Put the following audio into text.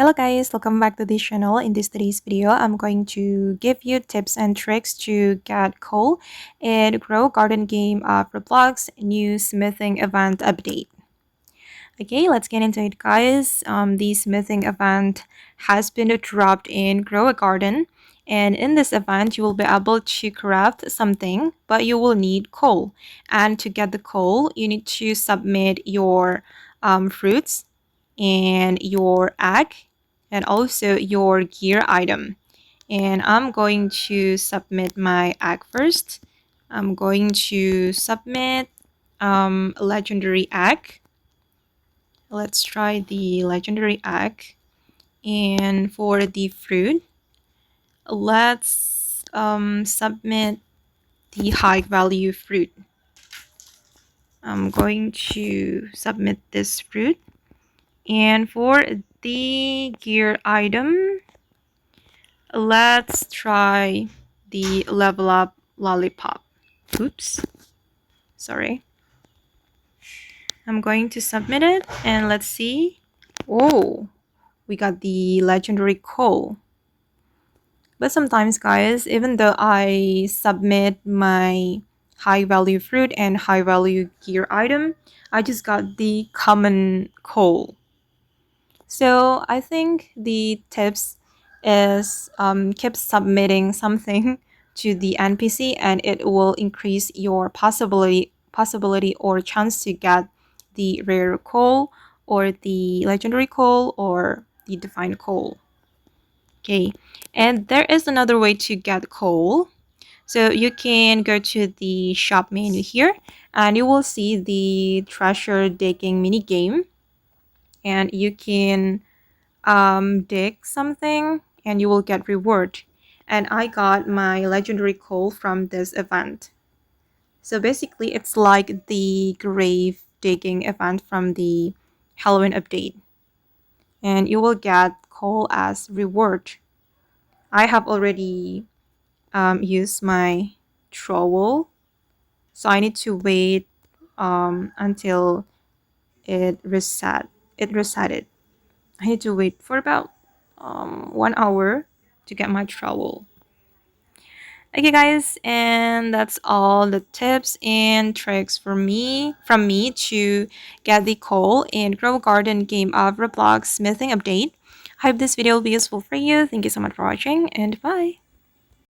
Hello guys, welcome back to this channel. In today's video, I'm going to give you tips and tricks to get coal and grow garden game of Roblox new smithing event update. Okay, let's get into it guys. The smithing event has been dropped in Grow a Garden, and in this event you will be able to craft something, but you will need coal. And to get the coal, you need to submit your fruits and your egg and also your gear item. And I'm going to submit my egg first. I'm going to submit a legendary egg. Let's try the legendary egg. And for the fruit, let's submit the high value fruit. I'm going to submit this fruit. And for the gear item, let's try the level up lollipop. Oops, sorry. I'm going to submit it and let's see. Oh, we got the legendary coal. But sometimes guys, even though I submit my high value fruit and high value gear item, I just got the common coal. So I think the tips is keep submitting something to the NPC and it will increase your possibility or chance to get the rare coal or the legendary coal or the divine coal. Okay, and there is another way to get coal. So you can go to the shop menu here and you will see the treasure digging mini game, and you can dig something and you will get reward. And I got my legendary coal from this event. So basically it's like the grave digging event from the Halloween update, and you will get coal as reward. I have already used my trowel, so I need to wait until it resetted. I need to wait for about 1 hour to get my trowel. Okay guys, and that's all the tips and tricks for me from me to get the coal and grow a garden game of Roblox smithing update. I hope this video will be useful for you. Thank you so much for watching and bye.